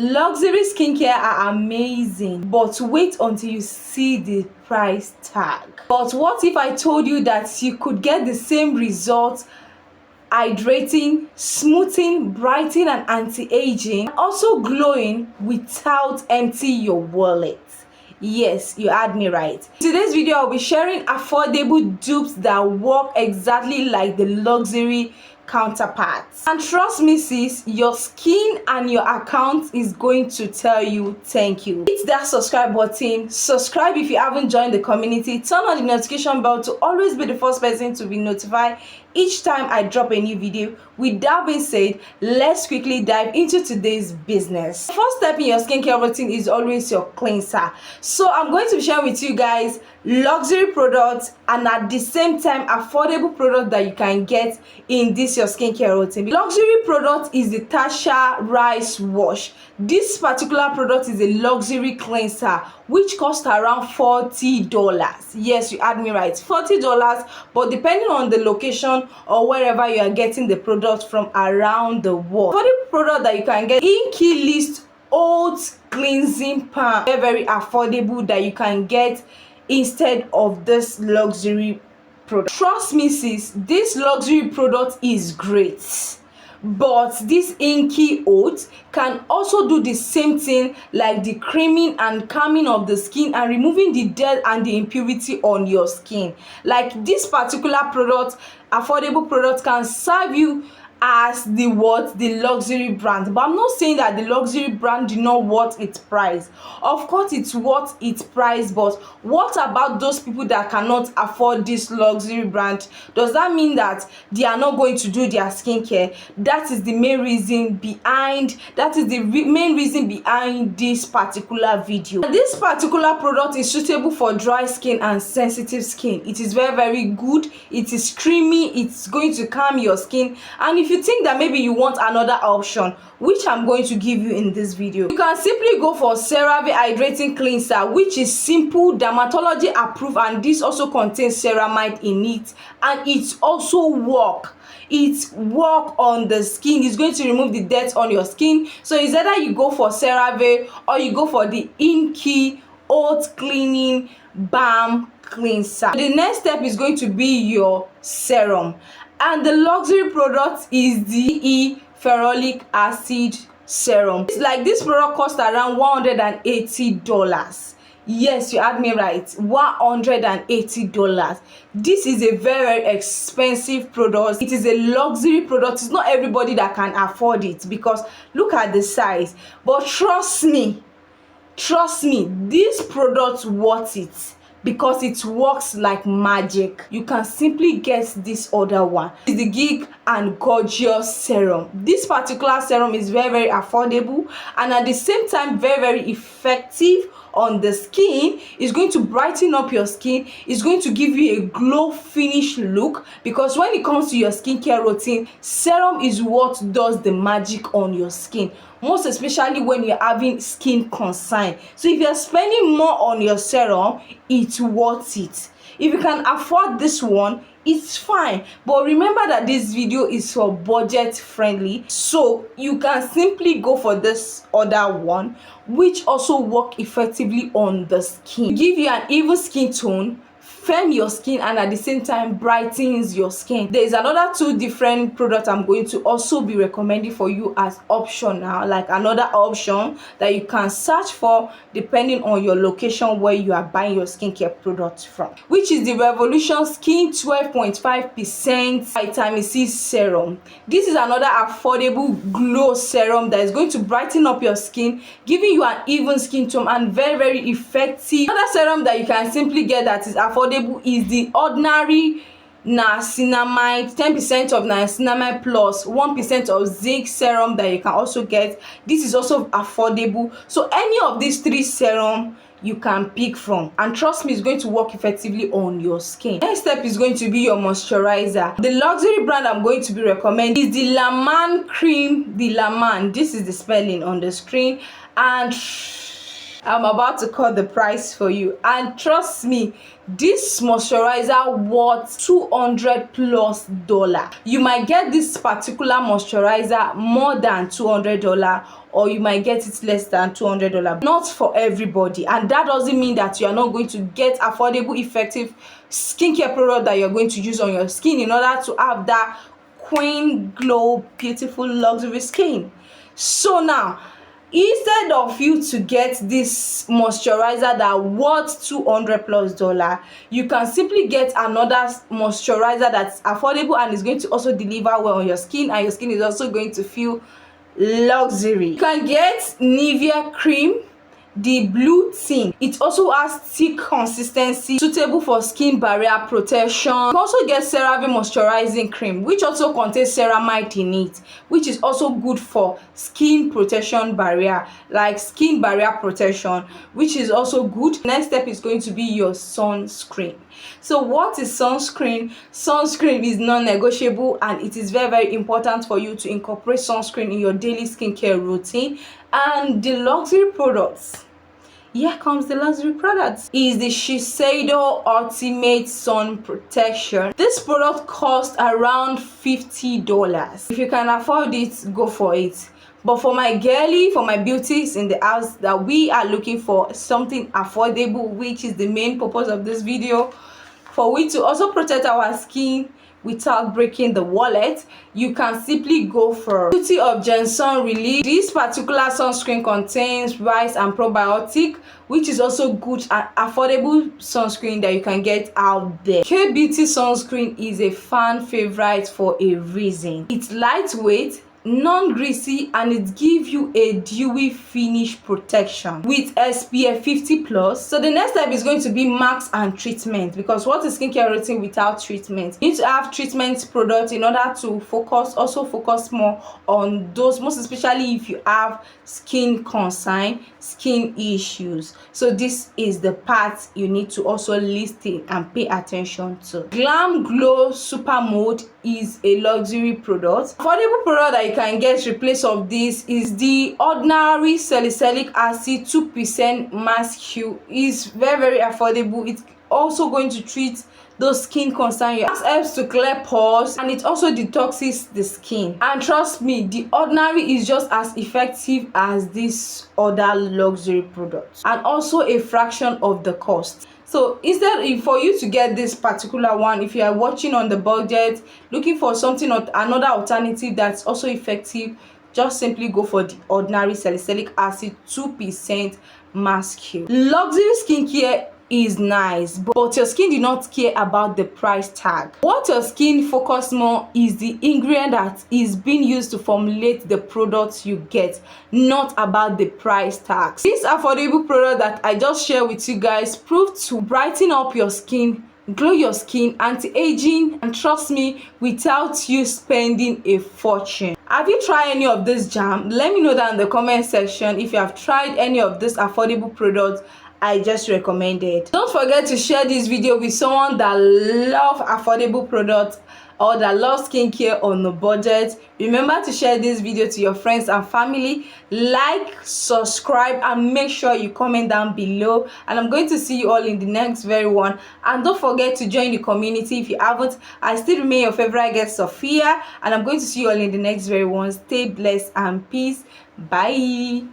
Luxury skincare are amazing, but wait until you see the price tag. But what if I told you that you could get the same results, hydrating, smoothing, brightening and anti-aging, also glowing without emptying your wallet? Yes, you heard me right. In today's video, I'll be sharing affordable dupes that work exactly like the luxury counterparts. And trust me sis, your skin and your account is going to tell you thank you. Hit that subscribe button, subscribe if you haven't joined the community, turn on the notification bell to always be the first person to be notified each time I drop a new video. With that being said, let's quickly dive into today's business. The first step in your skincare routine is always your cleanser. So I'm going to be sharing with you guys luxury products and at the same time affordable products that you can get in this your skincare routine. The luxury product is the Tasha rice wash. This particular product is a luxury cleanser which costs around $40. Yes, you heard me right, $40. But depending on the location or wherever you are getting the product from around the world, for the product that you can get in key list oat cleansing palm, very affordable, that you can get instead of this luxury product. Trust me sis, this luxury product is great, but this inky oat can also do the same thing like the creaming and calming of the skin and removing the dirt and the impurity on your skin. Like this particular product, affordable product, can serve you as the luxury brand. But I'm not saying that the luxury brand did not worth its price. Of course it's worth its price, but what about those people that cannot afford this luxury brand? Does that mean that they are not going to do their skincare? That is the main reason behind this particular video. And this particular product is suitable for dry skin and sensitive skin. It is very good. It is creamy. It's going to calm your skin. And if you think that maybe you want another option, which I'm going to give you in this video, you can simply go for CeraVe Hydrating Cleanser, which is simple, dermatology approved, and this also contains ceramide in it, and it also work on the skin. It's going to remove the dirt on your skin. So it's either you go for CeraVe or you go for the inky oat cleaning balm cleanser. The next step is going to be your serum, and the luxury product is the ferulic acid serum. It's like this product costs around $180. Yes, you heard me right, $180. This is a very expensive product. It is a luxury product. It's not everybody that can afford it because look at the size. But trust me, this product worth it because it works like magic. You can simply get this other one. It's the Geek and Gorgeous serum. This particular serum is very affordable and at the same time very effective on the skin. It's going to brighten up your skin. It's going to give you a glow finish look, because when it comes to your skincare routine, serum is what does the magic on your skin, most especially when you're having skin concern. So if you're spending more on your serum, it's worth it. If you can afford this one, it's fine, but remember that this video is for budget friendly, so you can simply go for this other one, which also work effectively on the skin, give you an even skin tone, firm your skin, and at the same time brightens your skin. There is another two different products I'm going to also be recommending for you as optional, like another option that you can search for depending on your location where you are buying your skincare products from, which is the Revolution Skin 12.5% vitamin C serum. This is another affordable glow serum that is going to brighten up your skin, giving you an even skin tone and very effective. Another serum that you can simply get that is affordable is the ordinary niacinamide, 10% of niacinamide plus 1% of zinc serum that you can also get. This is also affordable. So any of these three serum you can pick from, and trust me, it's going to work effectively on your skin. Next step is going to be your moisturizer. The luxury brand I'm going to be recommending is the La Man cream. The La Man, this is the spelling on the screen, and I'm about to cut the price for you, and trust me, this moisturizer worth $200+. You might get this particular moisturizer more than $200 or you might get it less than $200. Not for everybody, and that doesn't mean that you are not going to get affordable, effective skincare product that you're going to use on your skin in order to have that queen glow, beautiful, luxury skin. So now, instead of you to get this moisturizer that worth $200+, you can simply get another moisturizer that's affordable and is going to also deliver well on your skin, and your skin is also going to feel luxury. You can get Nivea cream, the blue tint. It also has thick consistency, suitable for skin barrier protection. You can also get CeraVe moisturizing cream, which also contains ceramide in it, which is also good for skin protection barrier, like skin barrier protection, which is also good. Next step is going to be your sunscreen. So what is sunscreen? Sunscreen is non-negotiable, and it is very, very important for you to incorporate sunscreen in your daily skincare routine. And the luxury products, here comes the luxury products, is the Shiseido Ultimate Sun Protection. This product costs around $50. If you can afford it, go for it. But for my girly, for my beauties in the house, that we are looking for something affordable, which is the main purpose of this video, for we to also protect our skin without breaking the wallet, you can simply go for Beauty of Sun Relief. This particular sunscreen contains rice and probiotic, which is also good and affordable sunscreen that you can get out there. K-Beauty sunscreen is a fan favorite for a reason. It's lightweight, non-greasy, and it gives you a dewy finish protection with SPF 50+. So the next step is going to be marks and treatment, because what is skincare routine without treatment? You need to have treatment products in order to focus more on those, most especially if you have skin concern, skin issues. So this is the part you need to also listen and pay attention to. Glam Glow Super Mode is a luxury product. Affordable product that you can get in place of this is the ordinary salicylic acid 2% mask hue. Is very, very affordable. It's also going to treat those skin concerns. It helps to clear pores, and it also detoxes the skin. And trust me, the ordinary is just as effective as this other luxury products, and also a fraction of the cost. So instead, for you to get this particular one, if you are watching on the budget, looking for something or another alternative that's also effective, just simply go for the ordinary salicylic acid 2% mask hue. Luxury skincare is nice, but your skin do not care about the price tag. What your skin focus more is the ingredient that is being used to formulate the products you get, not about the price tags. This affordable product that I just shared with you guys proved to brighten up your skin, glow your skin, anti-aging, and trust me, without you spending a fortune. Have you tried any of this jam? Let me know that in the comment section if you have tried any of this affordable products I just recommended. Don't forget to share this video with someone that loves affordable products or that loves skincare on a budget. Remember to share this video to your friends and family. Like, subscribe, and make sure you comment down below. And I'm going to see you all in the next very one. And don't forget to join the community if you haven't. I still remain your favorite guest, Sophia, and I'm going to see you all in the next very one. Stay blessed and peace. Bye.